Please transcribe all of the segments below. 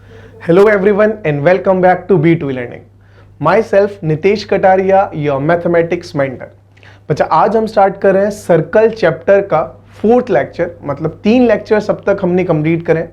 Hello everyone and welcome back to B2 Learning. Myself Nitesh Kataria, your mathematics mentor. बच्चा आज हम start कर रहे हैं सर्कल चैप्टर का 4th लेक्चर, मतलब 3 लेक्चर अब तक हमने कंप्लीट करें।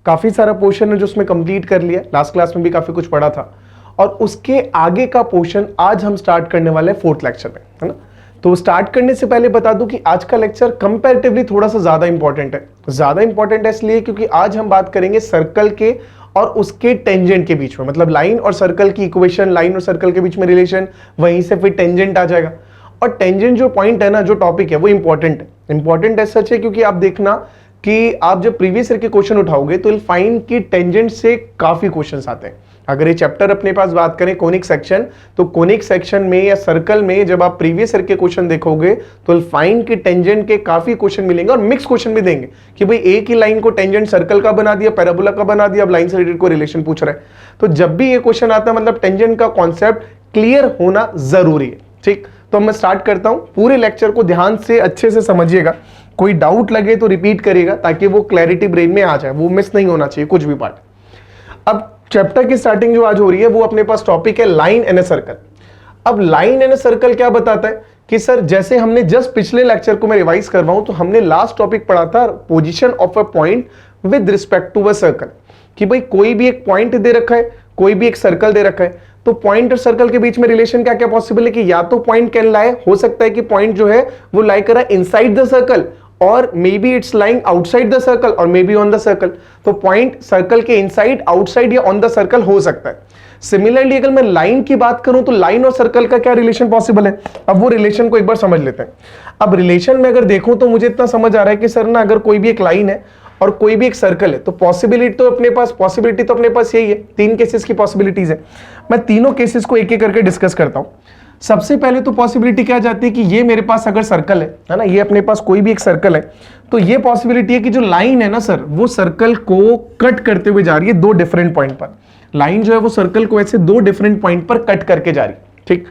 काफी सारा पोर्शन है जो उसमें कंप्लीट कर लिया, लास्ट क्लास में भी काफी कुछ पढ़ा था और उसके आगे का पोर्शन आज हम स्टार्ट करने वाले हैं 4th लेक्चर में, है ना। तो स्टार्ट करने से पहले बता दूं कि आज का लेक्चर कंपैरेटिवली थोड़ा सा ज्यादा इंपॉर्टेंट है। ज्यादा इंपॉर्टेंट है इसलिए क्योंकि आज हम बात करेंगे सर्कल के और उसके टेंजेंट के बीच में, मतलब लाइन और सर्कल की इक्वेशन, लाइन और सर्कल के बीच में रिलेशन, वहीं से फिर टेंजेंट आ जाएगा। और टेंजेंट जो पॉइंट है ना, जो टॉपिक है वो इंपॉर्टेंट है। इंपॉर्टेंट ऐसा है क्योंकि आप देखना कि आप जब प्रीवियस ईयर के क्वेश्चन उठाओगे तो फाइंड कि टेंजेंट से काफी क्वेश्चंस आते हैं। अगर ये चैप्टर अपने पास बात करें कोनिक सेक्शन, तो कोनिक सेक्शन में या सर्कल में जब आप प्रीवियस ईयर के क्वेश्चन देखोगे तो फाइंड कि टेंजेंट के काफी क्वेश्चन मिलेंगे और मिक्स क्वेश्चन भी देंगे कि भाई एक ही लाइन को टेंजेंट सर्कल का बना दिया, पैराबोला का बना दिया, अब लाइन से रिलेटेड को रिलेशन पूछ रहा है। तो जब भी ये क्वेश्चन आता है मतलब टेंजेंट का कॉन्सेप्ट क्लियर होना जरूरी है। ठीक, तो मैं स्टार्ट करता हूं। पूरे लेक्चर को ध्यान से अच्छे से समझिएगा, कोई डाउट लगे तो रिपीट करिएगा ताकि वो क्लैरिटी ब्रेन में आ जाए, वो मिस नहीं होना चाहिए कुछ भी पार्ट। अब चैप्टर की स्टार्टिंग जो आज हो रही है वो अपने पास टॉपिक है लाइन एंड ए सर्कल। अब लाइन एंड ए सर्कल क्या बताता है कि सर जैसे हमने जस्ट पिछले लेक्चर को मैं रिवाइज कर रहा हूं तो हमने लास्ट टॉपिक पढ़ा था position of a point with respect to a circle, कि भाई कोई भी एक पॉइंट दे रखा है, कोई भी एक सर्कल दे रखा है, तो पॉइंट और सर्कल के बीच में रिलेशन क्या क्या पॉसिबल है कि या तो पॉइंट कैन लाई, हो सकता है कि पॉइंट जो है वो लाई कर रहा है इनसाइड द सर्कल, और maybe it's lying outside the circle और maybe on the circle. तो पॉइंट सर्कल के इनसाइड, आउटसाइड या ऑन द सर्कल हो सकता है। सिमिलरली अगर मैं लाइन की बात करूं तो लाइन और सर्कल का क्या रिलेशन पॉसिबल है, अब वो रिलेशन को एक बार समझ लेते हैं। अब रिलेशन में अगर देखूं तो मुझे इतना समझ आ रहा है कि सर ना अगर कोई भी एक लाइन है और कोई भी एक सर्कल है तो पॉसिबिलिटी तो अपने पास यही है, 3 केसेस की पॉसिबिलिटीज है। मैं तीनों केसेस को एक एक करके डिस्कस करता हूं। सबसे पहले तो पॉसिबिलिटी क्या जाती है कि ये मेरे पास अगर सर्कल है ना, ये अपने पास कोई भी एक सर्कल है, तो ये पॉसिबिलिटी है कि जो लाइन है ना सर, वो सर्कल को कट करते हुए जा रही है 2 डिफरेंट पॉइंट पर। लाइन जो है वो सर्कल को ऐसे 2 डिफरेंट पॉइंट पर कट करके जा रही है। ठीक,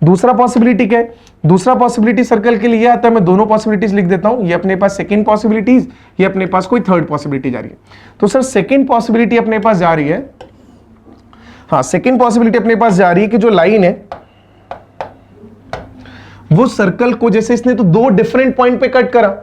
दूसरा पॉसिबिलिटी क्या है, दूसरा पॉसिबिलिटी सर्कल के लिए आता है, मैं दोनों पॉसिबिलिटीज लिख देता हूं। ये अपने पास सेकंड पॉसिबिलिटीज, ये अपने पास कोई थर्ड पॉसिबिलिटी जा रही है। तो सर सेकंड पॉसिबिलिटी अपने पास जा रही है, हाँ सेकंड पॉसिबिलिटी अपने पास जा रही है कि जो लाइन है वो सर्कल को, जैसे इसने तो 2 डिफरेंट पॉइंट पे कट करा,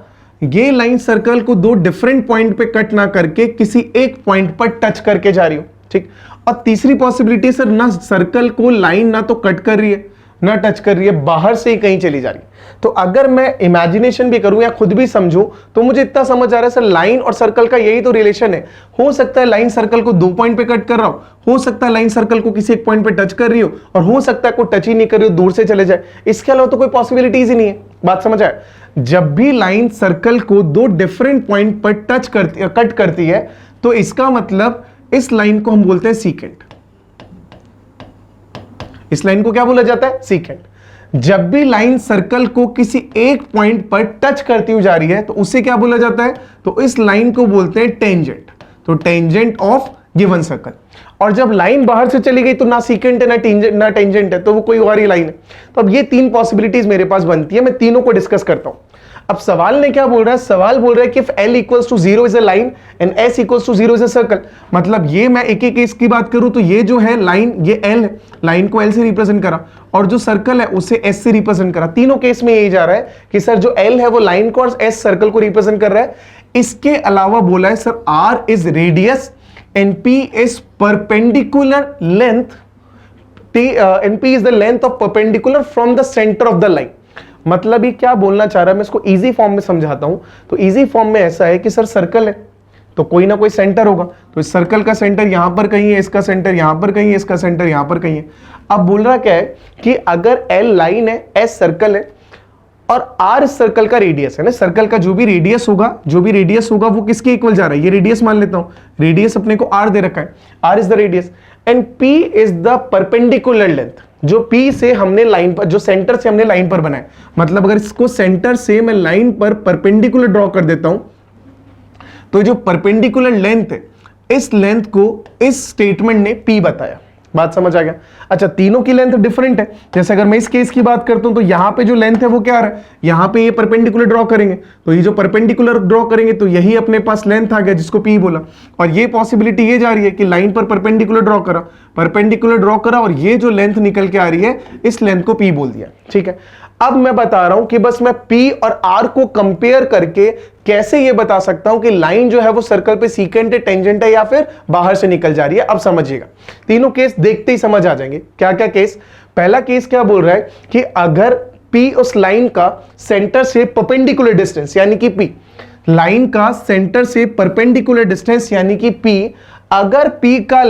ये लाइन सर्कल को 2 डिफरेंट पॉइंट पे कट ना करके किसी एक पॉइंट पर टच करके जा रही हो। ठीक, और तीसरी पॉसिबिलिटी सर ना सर्कल को लाइन ना तो कट कर रही है ना टच कर रही है, बाहर से ही कहीं चली जा रही है। तो अगर मैं इमेजिनेशन भी करूं या खुद भी समझूं तो मुझे इतना समझ आ रहा है सर लाइन और सर्कल का यही तो रिलेशन है। हो सकता है लाइन सर्कल को 2 पॉइंट पे कट कर रहा हो सकता है लाइन सर्कल को किसी एक पॉइंट पे टच कर रही हो, और हो सकता है कोई टच ही नहीं कर रही हो, दूर से चले जाए। इसके अलावा तो कोई पॉसिबिलिटीज ही नहीं है। बात समझ आए? जब भी लाइन सर्कल को 2 डिफरेंट पॉइंट पर कट करती है तो इसका मतलब इस लाइन को हम बोलते हैं सीकेंट। इस लाइन को क्या बोला जाता है? सीकेंट। जब भी लाइन सर्कल को किसी एक पॉइंट पर टच करती हुई जा रही है तो उसे क्या बोला जाता है? तो इस लाइन को बोलते हैं टेंजेंट। तो टेंजेंट ऑफ गिवन सर्कल। और जब लाइन बाहर से चली गई तो ना सीकेंट है ना टेंजेंट है, तो वो कोई और ही लाइन है। तो अब ये 3 पॉसिबिलिटीज मेरे पास बनती है, मैं तीनों को डिस्कस करता हूं। अब सवाल ने क्या बोल रहा है? सवाल बोल रहा है कि if L equals to 0 is a line and S equals to 0 is a circle। मतलब ये मैं एक एक केस की बात करूं तो ये जो है लाइन, ये L है, लाइन को L से रिप्रेजेंट करा, और जो सर्कल है उसे S से रिप्रेजेंट करा। तीनों केस में यही जा रहा है कि सर जो L है वो लाइन को और S सर्कल को रिप्रेजेंट कर रहा है। इसके अलावा बोला है sir R is radius and P is perpendicular length, and P is the length of perpendicular from the center of the line। मतलब ये क्या बोलना चाह रहा है, मैं इसको इजी फॉर्म में समझाता हूं। तो इजी फॉर्म में ऐसा है कि सर सर्कल है तो कोई ना कोई सेंटर होगा, तो इस सर्कल का सेंटर यहां पर कहीं है, इसका सेंटर यहां पर कहीं है, इसका सेंटर यहां पर कहीं है। अब बोल रहा क्या है कि अगर L लाइन है, S सर्कल है और R इस सर्कल का रेडियस है ना, सर्कल का जो भी रेडियस होगा वो किसके इक्वल जा रहा है? ये रेडियस मान लेता हूं, रेडियस अपने को R दे रखा है, R is the radius and P is the perpendicular length. जो P से हमने लाइन पर, जो सेंटर से हमने लाइन पर बनाया, मतलब अगर इसको सेंटर से मैं लाइन पर परपेंडिकुलर ड्रॉ कर देता हूं तो जो परपेंडिकुलर लेंथ है, इस लेंथ को इस स्टेटमेंट ने P बताया। बात समझ आ गया। अच्छा, तीनों की लेंथ डिफरेंट है। जैसे अगर मैं इस केस की बात करता हूं तो यहां पे जो लेंथ है वो क्या आ रहा है, यहां पे ये परपेंडिकुलर ड्रॉ करेंगे तो ये जो परपेंडिकुलर ड्रॉ करेंगे तो यही अपने पास लेंथ आ गया जिसको P बोला। और ये पॉसिबिलिटी ये जा रही है कि लाइन पर परपेंडिकुलर ड्रॉ करा और ये जो लेंथ निकल के आ रही है इस लेंथ को P बोल दिया। ठीक है, अब मैं बता रहा हूं कि बस मैं P और R को कंपेयर करके कैसे ये बता सकता हूं कि लाइन जो है वो सर्कल पे सीकेंट है, टेंजेंट है या फिर बाहर से निकल जा रही है। अब समझिएगा, तीनों केस देखते ही समझ आ जाएंगे। क्या क्या केस? पहला केस क्या बोल रहा है कि अगर P उस लाइन का सेंटर से परपेंडिकुलर डिस्टेंस यानी कि P, लाइन का सेंटर से परपेंडिकुलर डिस्टेंस यानी कि P, अगर P का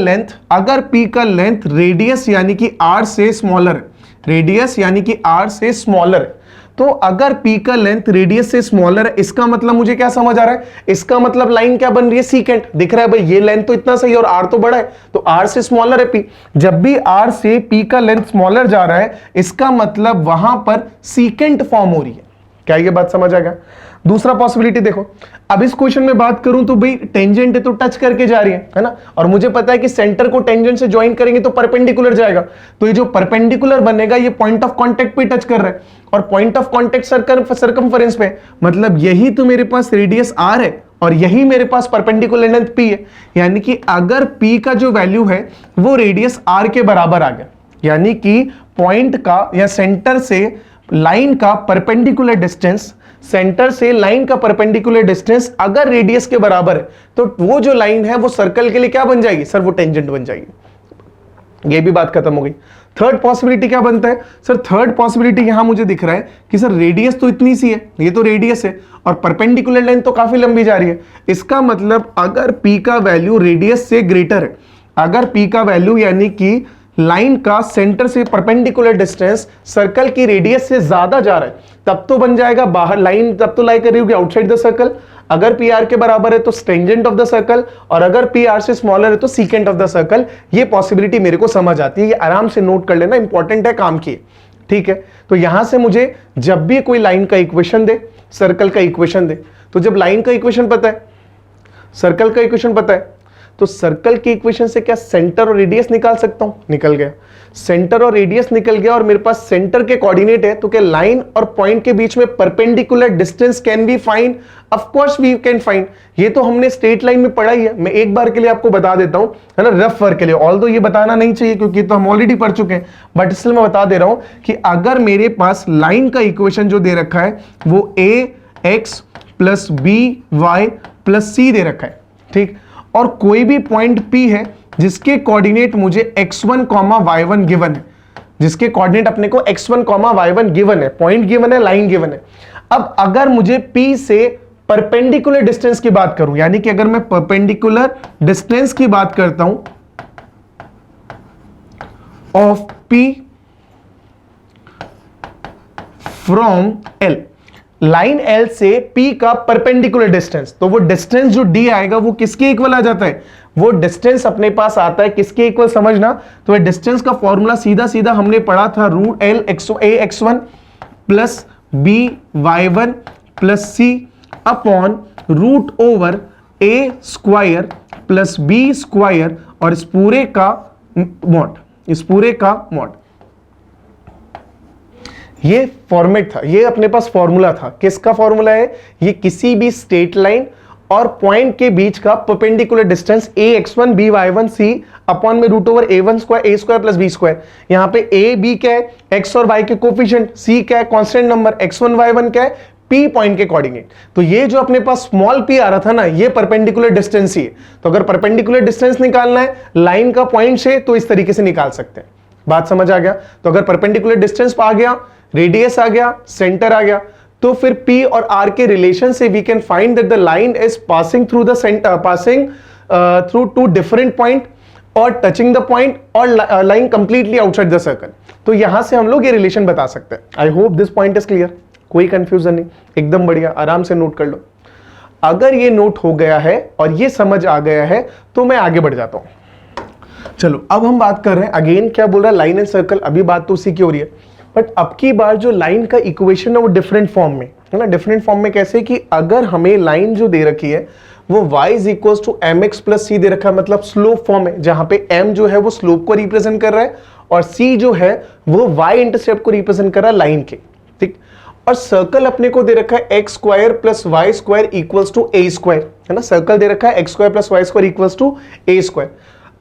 लेंथ रेडियस यानी कि R से स्मॉलर है, रेडियस यानी कि R से स्मॉलर है, तो अगर P का लेंथ रेडियस से स्मॉलर है, इसका मतलब मुझे क्या समझ आ रहा है, इसका मतलब लाइन क्या बन रही है, सीकेंट। दिख रहा है भाई, ये लेंथ तो इतना सही है और R तो बड़ा है, तो R से स्मॉलर है P। जब भी R से P का लेंथ स्मॉलर जा रहा है, इसका मतलब वहां पर सीकेंट फॉर्म हो रही है। क्या ये बात समझ आ गया? दूसरा पॉसिबिलिटी देखो, अब इस क्वेश्चन में बात करूं तो भाई टेंजेंट है तो टच करके जा रही है ना, और मुझे पता है कि सेंटर को टेंजेंट से ज्वाइन करेंगे तो परपेंडिकुलर जाएगा, तो ये जो परपेंडिकुलर बनेगा ये पॉइंट ऑफ कांटेक्ट पे टच कर रहा है और पॉइंट ऑफ कांटेक्ट सर्कमफरेंस पे, मतलब यही तो मेरे पास रेडियस R है और यही मेरे पास परपेंडिकुलर लेंथ P है। यानी कि अगर P का जो वैल्यू है वो रेडियस R के बराबर आ गया, यानी कि पॉइंट का या सेंटर से लाइन का परपेंडिकुलर डिस्टेंस, सेंटर से लाइन का परपेंडिकुलर डिस्टेंस अगर रेडियस के बराबर है तो वो जो लाइन है वो सर्कल के लिए क्या बन जाएगी सर, वो टेंजेंट बन जाएगी। ये भी बात खत्म हो गई। थर्ड पॉसिबिलिटी क्या बनता है सर? थर्ड पॉसिबिलिटी यहां मुझे दिख रहा है कि सर रेडियस तो इतनी सी है, ये तो रेडियस है और परपेंडिकुलर लेंथ तो काफी लंबी जा रही है, इसका मतलब अगर P का वैल्यू रेडियस से ग्रेटर है, अगर P का वैल्यू यानी कि लाइन का सेंटर से परपेंडिकुलर डिस्टेंस सर्कल की रेडियस से ज्यादा जा रहा है, तब तो बन जाएगा बाहर लाइन, तब तो लाई कर रही होगी आउटसाइड द सर्कल। अगर पी आर के बराबर है तो स्टेंजेंट ऑफ द सर्कल, और अगर पी आर से स्मॉलर है तो सीकेंट ऑफ द सर्कल। ये पॉसिबिलिटी मेरे को समझ आती है, ये आराम से नोट कर लेना, इंपॉर्टेंट है, काम की। ठीक है, तो यहां से मुझे जब भी कोई लाइन का इक्वेशन दे, सर्कल का इक्वेशन दे, तो जब लाइन का इक्वेशन पता है, सर्कल का इक्वेशन पता है, तो सर्कल के इक्वेशन से क्या सेंटर और रेडियस निकाल सकता हूं? निकल गया, सेंटर और रेडियस निकल गया और मेरे पास सेंटर के कोऑर्डिनेट है, तो क्या लाइन और पॉइंट के बीच में perpendicular distance can be find? Of course we can find. ये तो हमने स्ट्रेट लाइन में पढ़ा ही है, मैं एक बार के लिए आपको बता देता हूं, है ना, रफ वर्क के लिए। ऑल्दो ये बताना नहीं चाहिए क्योंकि तो हम ऑलरेडी पढ़ चुके हैं, बट इसलिए मैं बता दे रहा हूं कि अगर मेरे पास लाइन का इक्वेशन जो दे रखा है वो ax plus B Y plus C दे रखा है, ठीक, और कोई भी पॉइंट P है जिसके कोऑर्डिनेट मुझे x1, y1 गिवन है, जिसके कोऑर्डिनेट अपने को x1, y1 गिवन है, पॉइंट गिवन है, लाइन गिवन है। अब अगर मुझे P से परपेंडिकुलर डिस्टेंस की बात करूं, यानी कि अगर मैं परपेंडिकुलर डिस्टेंस की बात करता हूं of P from L, line L से P का परपेंडिकुलर डिस्टेंस, तो वो डिस्टेंस जो D आएगा वो किसके इक्वल आ जाता है? वो डिस्टेंस अपने पास आता है किसके इक्वल, समझना। तो ये डिस्टेंस का फॉर्मूला सीधा सीधा हमने पढ़ा था, root L a(x1) plus by1 plus c upon root over a square plus b square और इस पूरे का मॉड। ये फॉर्मेट था, ये अपने पास फॉर्मूला था। किसका फॉर्मूला है ये? किसी भी स्ट्रेट लाइन और पॉइंट के बीच का perpendicular distance ax1 by1 c upon में root over a1 square a square plus b square. यहां पे a b क्या है? x और y के कोफिशिएंट, c क्या है? कांस्टेंट नंबर, x1 y1 क्या है? p पॉइंट के कोऑर्डिनेट। तो ये जो अपने पास स्मॉल p आ रहा था ना, ये परपेंडिकुलर डिस्टेंस ही है। तो अगर परपेंडिकुलर डिस्टेंस निकालना है लाइन का पॉइंट से, तो इस तरीके से निकाल सकते हैं। बात समझ आ गया? तो अगर परपेंडिकुलर डिस्टेंस आ गया, रेडियस आ गया, सेंटर आ गया, तो फिर P और R के रिलेशन से we can find that the line is passing through the centre, passing through two different point और टचिंग द पॉइंट और line completely outside the circle. तो यहां से हम लोग ये रिलेशन बता सकते हैं। I hope this point is clear, कोई कंफ्यूजन नहीं, एकदम बढ़िया, आराम से नोट कर लो। अगर ये नोट हो गया है और ये समझ आ गया है तो मैं आगे बढ़ जाता हूं। चलो अब हम बात कर रहे हैं, अगेन क्या बोल रहा है, लाइन एंड सर्कल। अभी बात तो उसी की हो रही है, बट अब की बार जो लाइन का इक्वेशन है वो डिफरेंट फॉर्म में है ना। डिफरेंट फॉर्म में कैसे कि अगर हमें लाइन जो दे रखी है वो y is equal to M X plus C दे रखा है, मतलब स्लोप फॉर्म है, जहां पे m जो है वो स्लोप को रिप्रेजेंट कर रहा है और c जो है वो y इंटरसेप्ट को रिप्रेजेंट कर रहा है लाइन के, ठीक। और सर्कल अपने को दे रखा है x square plus Y square equals to A square, है ना। सर्कल दे रखा है x square plus Y square equals to A square.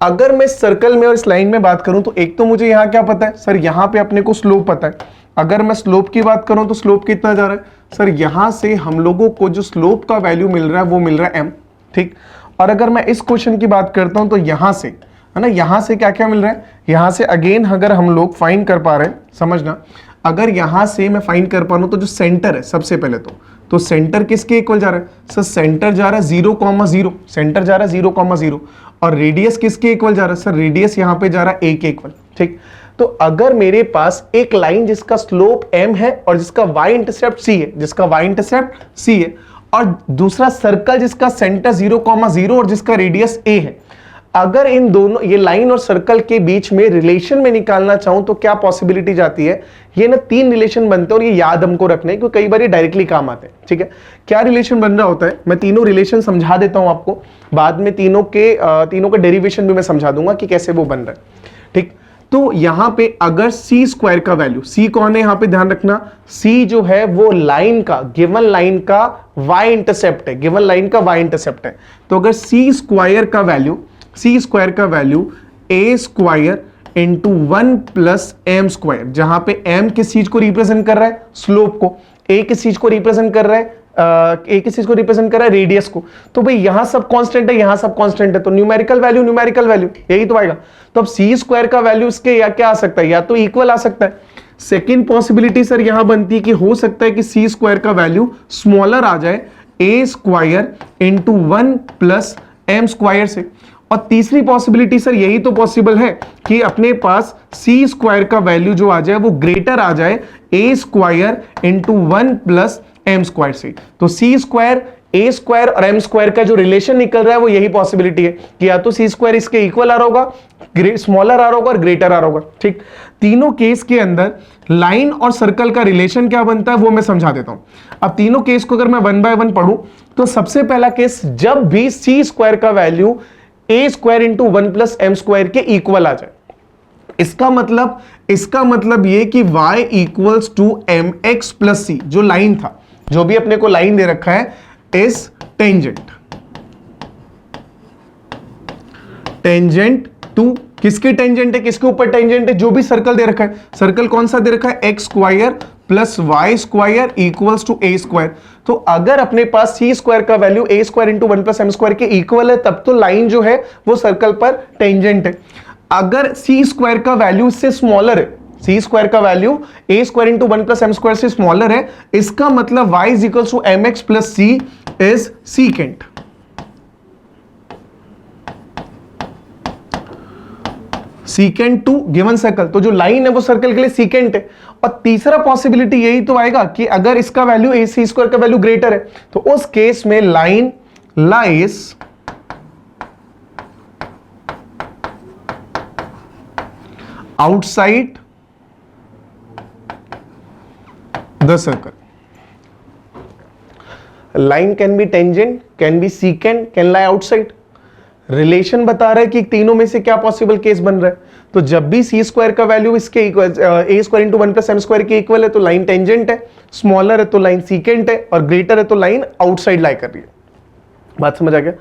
अगर मैं सर्कल में और इस लाइन में बात करूं तो एक तो मुझे यहां क्या पता है सर, यहां पे अपने को स्लोप पता है। अगर मैं स्लोप की बात करूं तो स्लोप कितना जा रहा है सर, यहां से हम लोगों को जो स्लोप का वैल्यू मिल रहा है वो मिल रहा है m, ठीक। और अगर मैं इस क्वेश्चन की बात करता हूं तो यहां से, है ना, यहां से क्या क्या मिल रहा है, यहां से अगेन अगर हम लोग फाइंड कर पा रहे हैं, समझना, अगर यहां से मैं फाइंड कर पा रहा हूं तो जो सेंटर है सबसे पहले तो सेंटर किसके इक्वल जा रहा है सर, सेंटर जा रहा है 0,0, सेंटर जा रहा है 0,0 और रेडियस किसके इक्वल जा रहा है सर, रेडियस यहां पे जा रहा है a के इक्वल, ठीक। तो अगर मेरे पास एक लाइन जिसका स्लोप m है और जिसका y इंटरसेप्ट c है, जिसका y इंटरसेप्ट c है, और दूसरा सर्कल जिसका सेंटर 0,0 और जिसका रेडियस a है, अगर इन दोनों, ये लाइन और सर्कल के बीच में रिलेशन में निकालना चाहूं तो क्या पॉसिबिलिटी जाती है, ये ना 3 रिलेशन बनते हैं और ये याद हमको रखने हैं क्योंकि कई बार ये डायरेक्टली काम आते हैं, ठीक है। क्या रिलेशन बन रहा होता है, मैं तीनों रिलेशन समझा देता हूं आपको, बाद में तीनों के डेरिवेशन भी मैं समझा दूंगा कि कैसे वो बन रहा है, ठीक। तो यहां पे अगर सी स्क्वायर का वैल्यू, सी कौन है यहां पे ध्यान रखना, सी जो है वो लाइन का, गिवन लाइन का वाई इंटरसेप्ट है, गिवन लाइन का वाई इंटरसेप्ट है। तो अगर सी स्क्वायर का वैल्यू ए square into 1 plus M square, जहां पे एम किस चीज को रिप्रेजेंट कर रहा है, स्लोप को, ए किस चीज को रिप्रेजेंट कर रहा है, रेडियस को। तो भाई यहां सब कांस्टेंट है, यहां सब कांस्टेंट है, तो न्यूमेरिकल वैल्यू यही तो आएगा। तो अब सी स्क्वायर का वैल्यू इसके या क्या आ सकता है, या तो इक्वल आ सकता है। सेकेंड पॉसिबिलिटी सर यहां बनती है कि हो सकता है कि सी स्क्वायर का वैल्यू स्मॉलर आ जाए A square into 1 plus M square से। और तीसरी पॉसिबिलिटी सर यही तो पॉसिबल है कि अपने पास सी स्क्वायर का वैल्यू जो आ जाए वो ग्रेटर आ जाए A square into 1 plus M square से। तो सी स्क्वायर, ए स्क्वायर और एम स्क्वायर का जो रिलेशन निकल रहा है वो यही पॉसिबिलिटी है कि या तो सी स्क्वायर इसके इक्वल आ रहा होगा, स्मॉलर आ रहा होगा और ग्रेटर आ रहा होगा, ठीक। तीनों केस के अंदर लाइन और सर्कल का रिलेशन क्या बनता है वो मैं समझा देता हूं। अब तीनों केस को अगर मैं 1 बाय 1 पढ़ूं तो सबसे पहला केस, जब भी सी स्क्वायर का वैल्यू ए square into 1 plus M square के इक्वल आ जाए, इसका मतलब ये कि y equals to M X plus C, जो लाइन था, जो भी अपने को लाइन दे रखा है, इज टेंजेंट टू, किसके टेंजेंट है, किसके ऊपर टेंजेंट है, जो भी सर्कल दे रखा है। सर्कल कौन सा दे रखा है, x square plus Y square equals to A square. तो अगर अपने पास सी स्क्वायर का वैल्यू ए square into 1 plus M square के इक्वल है, तब तो लाइन जो है वो सर्कल पर टेंजेंट है। अगर सी स्क्वायर का वैल्यू इससे स्मॉलर है, सी स्क्वायर का वैल्यू ए square into 1 plus M square से स्मॉलर है, इसका मतलब y is equals to M X plus C is secant. Secant to given circle, तो जो लाइन है वो सर्कल के लिए सीकेंट है। और तीसरा पॉसिबिलिटी यही तो आएगा कि अगर इसका वैल्यू ए सी स्क्वायर का वैल्यू ग्रेटर है, तो उस केस में line lies outside the circle. Line can be tangent, can be secant, can lie outside. Relation बता रहा है कि तीनों में से क्या पॉसिबल केस बन रहा है। तो जब भी सी स्क्वायर का वैल्यू इसके equal, A square into 1 plus M square के इक्वल है तो लाइन टेंजेंट है, स्मॉलर है तो लाइन सीकेंट है, और ग्रेटर है तो लाइन आउटसाइड लाई कर रही है। बात समझ आ गया।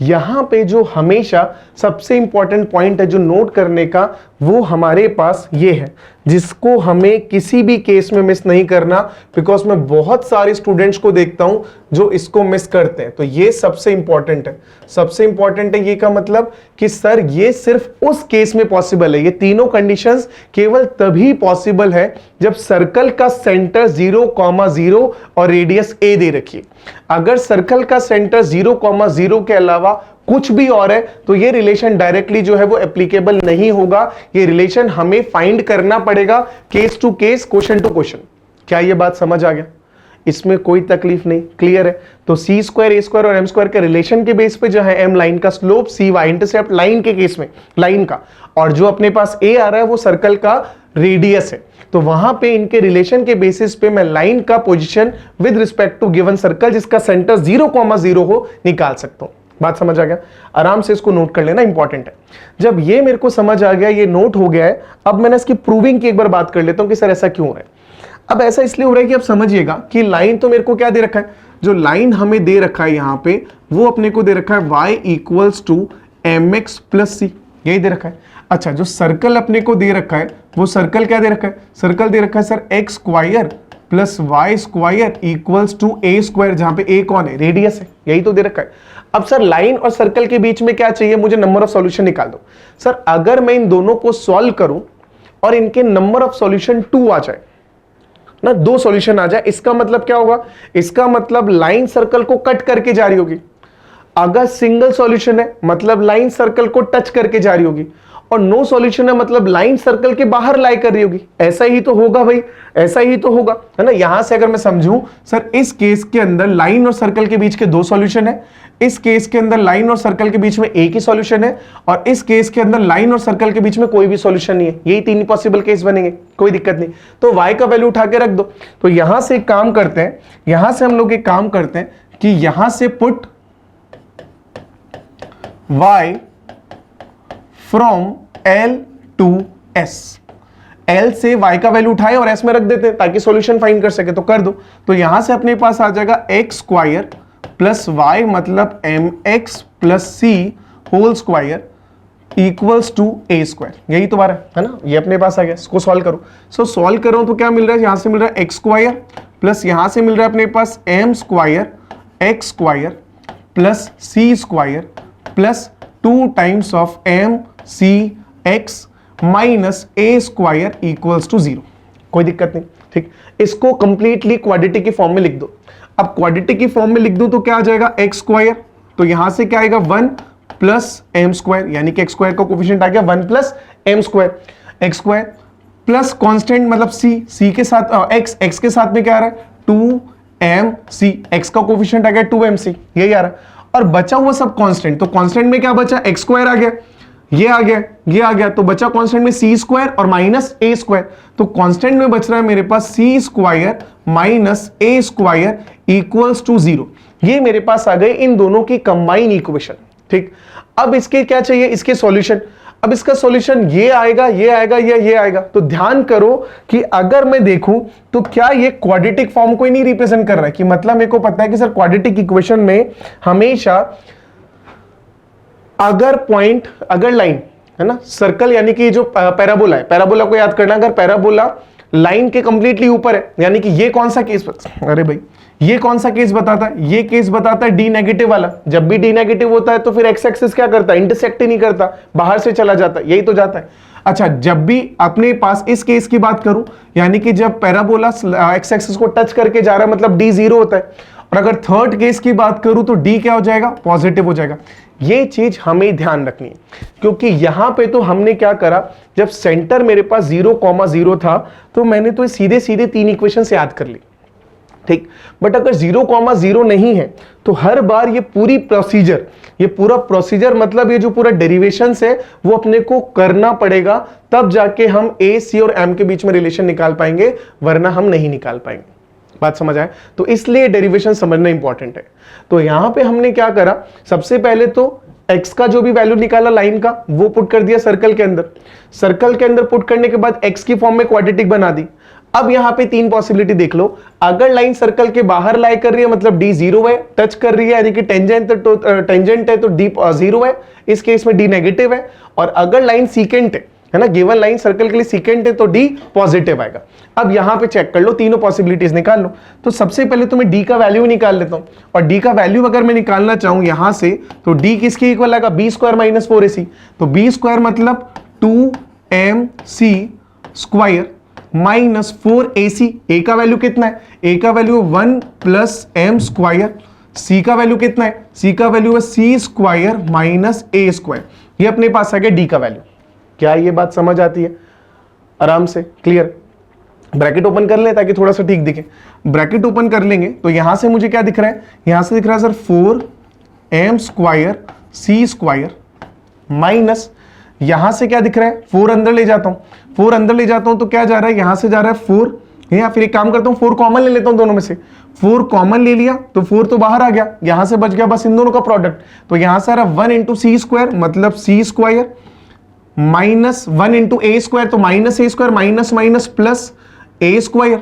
यहां पे जो हमेशा सबसे इंपॉर्टेंट पॉइंट है जो नोट करने का, वो हमारे पास ये है, जिसको हमें किसी भी केस में मिस नहीं करना, बिकॉज मैं बहुत सारे स्टूडेंट्स को देखता हूं जो इसको मिस करते हैं। तो ये सबसे इंपॉर्टेंट है, सबसे इंपॉर्टेंट है। ये का मतलब कि सर ये सिर्फ उस केस में पॉसिबल है, ये तीनों कंडीशंस केवल तभी पॉसिबल है जब सर्कल का सेंटर 0,0 और रेडियस a दे रखिए। अगर सर्कल का सेंटर 0,0 के अलावा कुछ भी और है तो ये रिलेशन डायरेक्टली जो है वो एप्लीकेबल नहीं होगा। ये रिलेशन हमें फाइंड करना पड़ेगा case to case, question to question. क्या ये बात समझ आ गया? इसमें कोई तकलीफ नहीं, क्लियर है। तो सी स्क्वायर, ए स्क्वायर और एम स्क्वायर के रिलेशन के बेस पे जो है एम लाइन का स्लोप, सी वाई इंटरसेप्ट लाइन के केस में लाइन का, और जो अपने पास ए आ रहा है वो सर्कल का रेडियस है, तो वहां पे इनके रिलेशन के बेसिस पे मैं लाइन का position with respect to given circle जिसका सेंटर 0,0 हो निकाल सकता हूं। बात समझ आ गया? आराम से इसको नोट कर लेना, इंपॉर्टेंट है। जब ये मेरे को समझ आ गया, ये नोट हो गया है, अब मैंने इसकी प्रूविंग की एक बार बात कर लेता हूं कि सर ऐसा क्यों हो रहा है। अब ऐसा इसलिए हो रहा है कि अब समझिएगा कि लाइन तो मेरे को क्या दे रखा है, जो लाइन हमें दे रखा है यहां पे, वो अपने को दे रखा है y equals to mx plus C, यही दे रखा है। अच्छा, जो सर्कल अपने को दे रखा है, वो सर्कल क्या दे रखा है, सर्कल दे रखा है sir x square plus Y square equals to A square, जहां पे ए कौन है, रेडियस है, यही तो दे रखा है। अब सर लाइन और सर्कल के बीच में क्या चाहिए, मुझे नंबर ऑफ सॉल्यूशन निकाल दो। सर अगर मैं इन दोनों को सॉल्व करूं और इनके नंबर ऑफ सॉल्यूशन 2 आ जाए ना, 2 सॉल्यूशन आ जाए, इसका मतलब क्या होगा, इसका मतलब लाइन सर्कल को कट करके जा रही होगी। अगर सिंगल सॉल्यूशन है मतलब लाइन सर्कल को टच करके जा रही होगी, और नो सॉल्यूशन है मतलब लाइन सर्कल के बाहर लाई कर रही होगी। ऐसा ही तो होगा भाई, ऐसा ही तो होगा, है ना। यहां से अगर मैं समझूं, सर इस केस के अंदर लाइन और सर्कल के बीच के 2 सॉल्यूशन है, इस केस के अंदर लाइन और सर्कल के बीच में एक ही सॉल्यूशन है, और इस केस के अंदर लाइन और सर्कल के बीच में कोई भी सॉल्यूशन नहीं है। यही 3 पॉसिबल केस बनेंगे, कोई दिक्कत नहीं। तो y का वैल्यू उठा के रख दो। तो यहां से एक काम करते हैं, यहां से हम लोग एक काम करते हैं कि यहां से put y from L to S, L से y का वैल्यू उठाए और S में रख देते हैं ताकि सॉल्यूशन फाइंड कर सके, तो कर दो। तो यहां से अपने पास आ जाएगा x स्क्वायर प्लस y मतलब mx plus c whole square equals to a square, यही तुम्हारा है ना, ये अपने पास आ गया। इसको सॉल्व करो। सो सॉल्व करो तो क्या मिल रहा है, यहां से मिल रहा है x स्क्वायर प्लस यहां से मिल रहा है अपने पास m square x square plus c square plus 2 times of m c x minus a square equals to 0। कोई दिक्कत नहीं, ठीक। इसको कंप्लीटली क्वाड्रेटिक की फॉर्म में लिख दो। अब क्वाड्रेटिक की फॉर्म में लिख दो तो क्या आ जाएगा, x स्क्वायर, तो यहां से क्या आएगा 1 प्लस m स्क्वायर, यानी कि x स्क्वायर का कोफिशिएंट आ गया 1 plus m square, x square plus constant मतलब c के साथ x के साथ में क्या आ रहा है 2mc, x का कोफिशिएंट आ गया 2mc, यही आ रहा है। और बचा हुआ सब कांस्टेंट, तो कांस्टेंट में क्या बचा, x स्क्वायर आ गया, ये आ गया, ये आ गया, तो बचा कांस्टेंट में c स्क्वायर और माइनस a स्क्वायर। तो कांस्टेंट में बच रहा है मेरे पास c square minus a square equals to 0। ये मेरे पास आ गए इन दोनों की कंबाइन इक्वेशन, ठीक। अब इसके क्या चाहिए, इसके सॉल्यूशन। अब इसका सॉल्यूशन ये आएगा, ये आएगा, ये आएगा। तो ध्यान करो कि अगर मैं देखूं तो क्या ये क्वाड्रेटिक फॉर्म को ही नहीं रिप्रेजेंट कर रहा है, कि मतलब मेरे को पता है कि सर क्वाड्रेटिक इक्वेशन में हमेशा अगर पॉइंट, अगर लाइन है ना, सर्कल यानी कि जो पैराबोला है, पैराबोला को याद करना, अगर पैराबोला लाइन के कंप्लीटली ऊपर है, यानी कि ये कौन सा केस, अरे भाई ये कौन सा केस बताता है, ये केस बताता है डी नेगेटिव वाला। जब भी डी नेगेटिव होता है तो फिर एक्स एक्सिस क्या करता है, इंटरसेक्ट ही नहीं करता, बाहर से चला जाता है, यही तो जाता है। अच्छा, जब भी अपने पास इस केस की बात करूं, यानी कि जब पैराबोला एक्स एक्सिस को टच करके जा रहा है मतलब डी 0 होता है, और अगर थर्ड केस की बात करूं तो डी क्या हो जाएगा, पॉजिटिव हो जाएगा। ये चीज हमें ध्यान रखनी है, क्योंकि यहां पे तो हमने क्या करा, जब सेंटर मेरे पास 0,0 था तो मैंने तो सीधे सीधे 3 इक्वेशन से याद कर ली, ठीक। बट अगर 0,0 नहीं है तो हर बार ये पूरी प्रोसीजर, ये पूरा प्रोसीजर मतलब ये जो पूरा डेरिवेशन है वो अपने को करना पड़ेगा, तब जाके हम a, c और m के बीच में रिलेशन निकाल पाएंगे, वरना हम नहीं निकाल पाएंगे। बात समझ आए? तो इसलिए डेरिवेशन समझना इंपॉर्टेंट है। तो यहां पे हमने क्या करा, सबसे पहले तो x का जो भी वैल्यू निकाला लाइन का वो पुट कर दिया सर्कल के अंदर। सर्कल के अंदर पुट करने के बाद x की फॉर्म में क्वाड्रेटिक बना दी। अब यहां पे 3 पॉसिबिलिटी देख लो। अगर लाइन सर्कल के बाहर लाई कर रही है मतलब d 0 है, टच कर रही है यानी कि टेंजेंट है तो d 0 है, इस केस में d नेगेटिव है। और अगर लाइन सीकेंट है ना, गिवन लाइन सर्कल के लिए सीकेंट है तो d पॉजिटिव आएगा। अब यहां पे चेक कर लो, तीनों पॉसिबिलिटीज निकाल लो। तो सबसे पहले तो मैं d का वैल्यू निकाल लेता हूं, और d का वैल्यू अगर मैं निकालना चाहूं यहां से तो d किसके इक्वल आएगा, b स्क्वायर माइनस 4ac। तो b स्क्वायर मतलब 2mc square minus 4ac। a का वैल्यू कितना है, a का value 1 plus m square. c का वैल्यू कितना है, c का वैल्यू है c square minus a square. ये अपने पास आ गया d का वैल्यू। क्या ये बात समझ आती है आराम से, क्लियर? ब्रैकेट ओपन कर ले ताकि थोड़ा सा ठीक दिखे। ब्रैकेट ओपन कर लेंगे तो यहां से मुझे क्या दिख रहा है, यहां से दिख रहा है sir 4m square c square minus यहां से क्या दिख रहा है 4 अंदर ले जाता हूं, 4 अंदर ले जाता हूं तो क्या जा रहा है, यहां से जा रहा है 4, या फिर एक काम करता हूं 4 कॉमन ले लेता हूं दोनों में से, 4 कॉमन ले लिया तो 4 तो बाहर आ गया, यहां से बच गया बस इन दोनों का प्रोडक्ट, तो यहां से आ रहा 1 इंटू सी स्क्वायर मतलब सी स्क्वायर माइनस 1 इंटू ए स्क्वायर तो माइनस ए स्क्वायर माइनस माइनस प्लस ए स्क्वायर,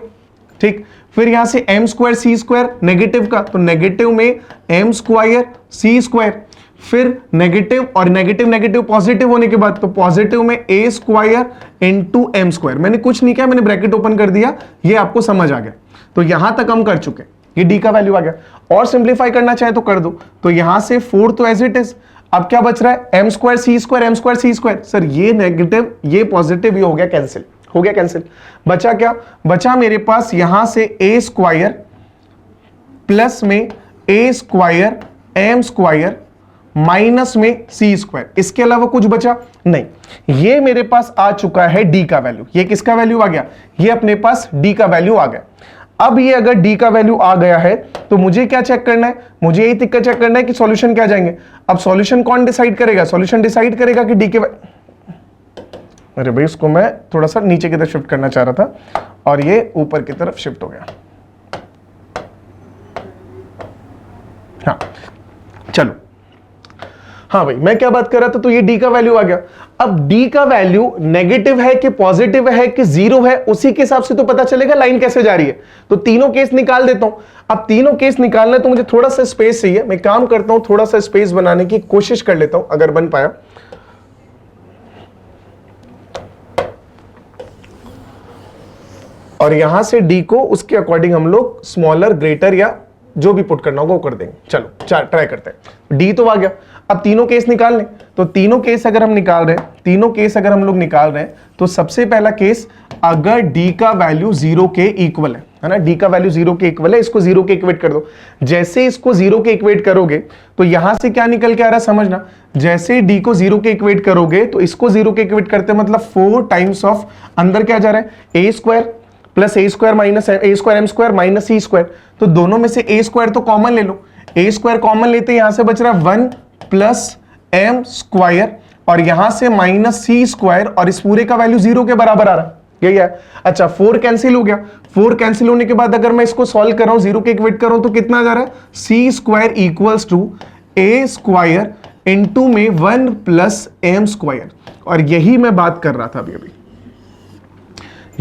ठीक। फिर यहां से एम स्क्वायर सी स्क्वायर नेगेटिव का तो नेगेटिव में एम स्क्वायर सी स्क्वायर, फिर नेगेटिव और नेगेटिव नेगेटिव पॉजिटिव होने के बाद तो पॉजिटिव में A square into M square. मैंने कुछ नहीं किया, मैंने ब्रैकेट ओपन कर दिया, ये आपको समझ आ गया। तो यहां तक हम कर चुके, ये डी का वैल्यू आ गया। और सिंप्लीफाई करना चाहे तो कर दो, तो यहां से 4 तो एज इट इज, अब क्या बच रहा है एम स्क्वायर सी स्क्वायर एम स्क्वायर सी स्क्वायर। सर ये नेगेटिव ये पॉजिटिव ये हो गया कैंसिल, हो गया कैंसिल। बचा क्या, बचा मेरे पास यहां से ए स्क्वायर प्लस में A square M square minus में सी स्क्वायर, इसके अलावा कुछ बचा नहीं। ये मेरे पास आ चुका है डी का वैल्यू। ये किसका वैल्यू आ गया, ये अपने पास डी का वैल्यू आ गया। अब ये अगर डी का वैल्यू आ गया है तो मुझे क्या चेक करना है, मुझे यही तिक्का चेक करना है कि सॉल्यूशन क्या जाएंगे। अब सॉल्यूशन कौन डिसाइड करेगा, सॉल्यूशन डिसाइड करेगा कि डी के, अरे भाई इसको मैं थोड़ा सा नीचे की तरफ शिफ्ट करना चाह रहा था और ये ऊपर की तरफ शिफ्ट हो गया। हाँ चलो, हाँ भाई मैं क्या बात कर रहा था, तो ये डी का वैल्यू आ गया। अब डी का वैल्यू नेगेटिव है कि पॉजिटिव है कि जीरो है, उसी के हिसाब से तो पता चलेगा लाइन कैसे जा रही है। तो तीनों केस निकाल देता हूं। अब तीनों केस निकालना है तो मुझे थोड़ा सा स्पेस चाहिए, मैं काम करता हूं थोड़ा सा स्पेस बनाने की कोशिश कर लेता हूं अगर बन पाया। और यहां से डी को उसके अकॉर्डिंग हम लोग स्मॉलर ग्रेटर या जो भी पुट करना होगा वो कर देंगे। चलो ट्राई करते हैं। डी तो आ गया, अब तीनों केस निकाल लें। तो तीनों केस अगर हम निकाल रहे हैं, तीनों केस अगर हम लोग निकाल रहे हैं तो सबसे पहला केस, अगर डी का वैल्यू 0 के इक्वल है ना, डी का वैल्यू 0 के इक्वल है, इसको 0 के इक्वेट कर दो। जैसे इसको 0 के इक्वेट करोगे तो यहां से क्या निकल के आ रहा है समझना, जैसे डी को 0 के इक्वेट करोगे तो इसको 0 के इक्वेट करते मतलब 4 टाइम्स ऑफ अंदर क्या जा रहा है ए स्क्वायर प्लस ए स्क्वायर माइनस ए square M square minus C square. तो दोनों में से ए स्क्वायर तो कॉमन ले लो, ए स्क्वायर कॉमन लेते यहां से बच रहा है 1 प्लस एम स्क्वायर और यहां से माइनस सी स्क्वायर और इस पूरे का वैल्यू 0 के बराबर आ रहा है, यही है। अच्छा 4 कैंसिल हो गया, 4 कैंसिल होने के बाद अगर मैं इसको सॉल्व कर रहा हूं 0 के इक्वेट कर रहा हूं तो कितना जा रहा है, C square equals to A square into में 1 प्लस एम स्क्वायर। और यही मैं बात कर रहा था अभी।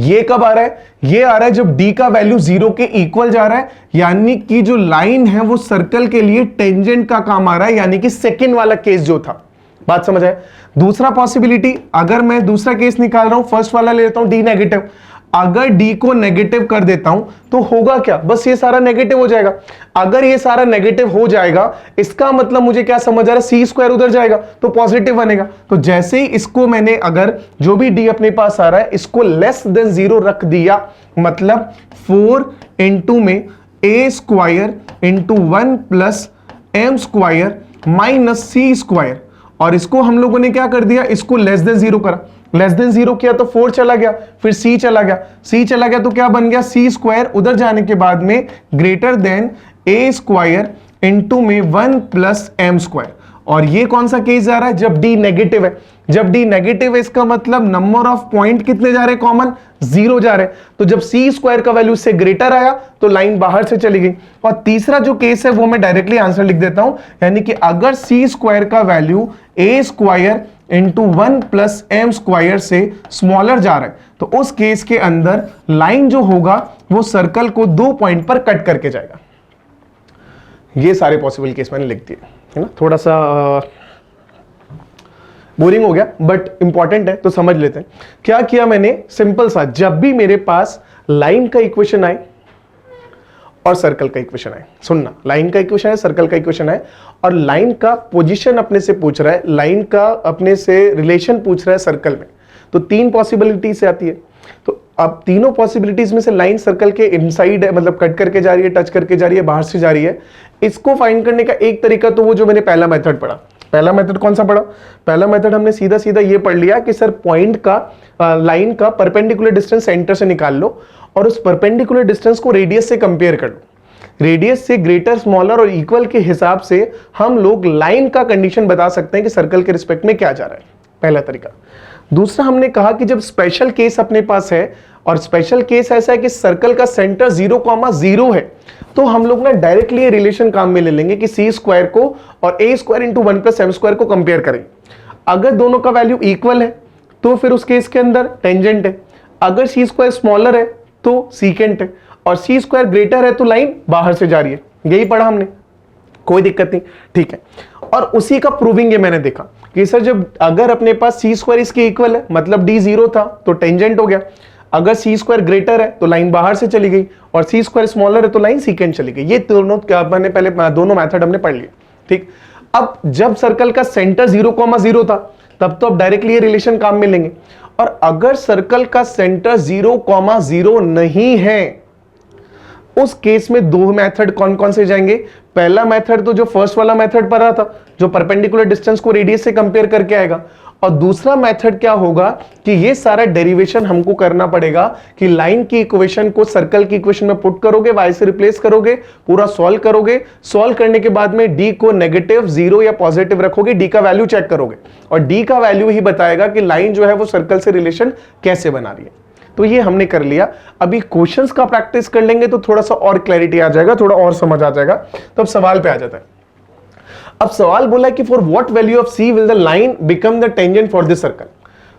ये कब आ रहा है, ये आ रहा है जब d का वैल्यू 0 के इक्वल जा रहा है, यानी कि जो लाइन है वो सर्कल के लिए टेंजेंट का काम आ रहा है, यानी कि सेकंड वाला केस जो था। बात समझ आए। दूसरा पॉसिबिलिटी, अगर मैं दूसरा केस निकाल रहा हूं, फर्स्ट वाला ले लेता हूं d नेगेटिव। अगर d को नेगेटिव कर देता हूं तो होगा क्या, बस ये सारा नेगेटिव हो जाएगा। अगर ये सारा नेगेटिव हो जाएगा इसका मतलब मुझे क्या समझ आ रहा है, सी स्क्वायर उधर जाएगा तो पॉजिटिव बनेगा। तो जैसे ही इसको मैंने अगर जो भी d अपने पास आ रहा है इसको लेस देन 0 रख दिया, मतलब 4 इंटू में A square into 1 plus M square minus C square, और इसको हम लोगों ने क्या कर दिया, इसको लेस देन 0 करा। लेस देन 0 किया तो 4 चला गया, फिर c चला गया, c चला गया तो क्या बन गया, सी स्क्वायर उधर जाने के बाद में ग्रेटर देन ए स्क्वायर इंटू में 1 प्लस एम स्क्वायर। और ये कौन सा केस जा रहा है, जब d नेगेटिव है। जब d नेगेटिव है इसका मतलब नंबर ऑफ पॉइंट कितने जा रहे हैं, कॉमन 0 जा रहे हैं। तो जब सी स्क्वायर का वैल्यू से ग्रेटर आया तो लाइन बाहर से चली गई। और तीसरा जो केस है वो मैं डायरेक्टली आंसर लिख देता हूं, यानी कि अगर सी स्क्वायर का वैल्यू ए square into 1 plus M square से स्मॉलर जा रहा है तो उस केस के अंदर लाइन जो होगा वो सर्कल को 2 पॉइंट पर कट करके जाएगा। ये सारे पॉसिबल केस मैंने लिख दिए, है ना। थोड़ा सा बोरिंग हो गया बट इंपॉर्टेंट है तो समझ लेते हैं। क्या किया मैंने, सिंपल सा, जब भी मेरे पास लाइन का इक्वेशन आए और सर्कल का इक्वेशन आए, सुनना, लाइन का इक्वेशन है सर्कल का इक्वेशन है और लाइन का पोजीशन अपने से पूछ रहा है, लाइन का अपने से रिलेशन पूछ रहा है सर्कल में, तो 3 पॉसिबिलिटी से आती है। तो अब तीनों पॉसिबिलिटीज में से लाइन सर्कल के इनसाइड है, मतलब कट करके जा रही है, टच करके जा रही है, बाहर से जा रही है। इसको फाइंड करने का एक तरीका तो वो जो मैंने पहला मेथड पढ़ा। पहला मेथड कौन सा पढ़ा, पहला मेथड हमने सीधा सीधा ये पढ़ लिया कि सर पॉइंट का लाइन का परपेंडिकुलर डिस्टेंस सेंटर से निकाल लो और उस परपेंडिकुलर डिस्टेंस को रेडियस से कंपेयर कर लो। रेडियस से ग्रेटर, स्मॉलर और इक्वल के हिसाब से हम लोग लाइन का कंडीशन बता सकते हैं कि सर्कल के रिस्पेक्ट में क्या जा रहा है। पहला तरीका। दूसरा हमने कहा कि जब स्पेशल केस अपने पास है और स्पेशल केस ऐसा है कि सर्कल का सेंटर 0,0 है, तो हम लोग ना डायरेक्टली ये रिलेशन काम में ले लेंगे कि सी स्क्वायर को और a square into 1 plus M square को कंपेयर करें। अगर दोनों का वैल्यू इक्वल है तो फिर उस केस के अंदर टेंजेंट है, अगर सी स्क्वायर स्मॉलर है तो सीकेंट है, और सी स्क्वायर ग्रेटर है तो लाइन बाहर से जा रही है। यही पढ़ा हमने, कोई दिक्कत नहीं, ठीक है। और उसी का प्रूविंग ये मैंने देखा कि सर जब अगर अपने पास सी स्क्वायर इसके इक्वल है मतलब डी 0 था तो टेंजेंट हो गया, अगर सी स्क्वायर ग्रेटर है तो लाइन बाहर से चली गई, और सी स्क्वायर स्मॉलर है तो लाइन सीकेंट चली गई। ये दोनों मैंने पहले दोनों मेथड हमने पढ़ लिए, ठीक। अब जब सर्कल का सेंटर 0,0 था तब तो अब डायरेक्टली ये रिलेशन काम में लेंगे, और अगर सर्कल का सेंटर 0,0 नहीं है उस केस में दो मेथड कौन कौन से जाएंगे। पहला मेथड तो जो फर्स्ट वाला मेथड पढ़ा था, जो परपेंडिकुलर डिस्टेंस को रेडियस से कंपेयर करके आएगा, और दूसरा मेथड क्या होगा कि ये सारा डेरिवेशन हमको करना पड़ेगा कि लाइन की इक्वेशन को सर्कल की इक्वेशन में पुट करोगे, y से रिप्लेस करोगे, पूरा सॉल्व करोगे, सॉल्व करने के बाद में d को नेगेटिव, 0 या पॉजिटिव रखोगे, d का वैल्यू चेक करोगे, और d का वैल्यू ही बताएगा कि लाइन जो है वो सर्कल से रिलेशन कैसे बना रही है। तो ये हमने कर लिया। अभी क्वेश्चंस का प्रैक्टिस कर लेंगे तो थोड़ा सा और क्लैरिटी आ जाएगा, थोड़ा और समझ आ जाएगा। तो अब सवाल पे आ जाता है। अब सवाल बोला कि for what value of c will the line become the tangent for this circle.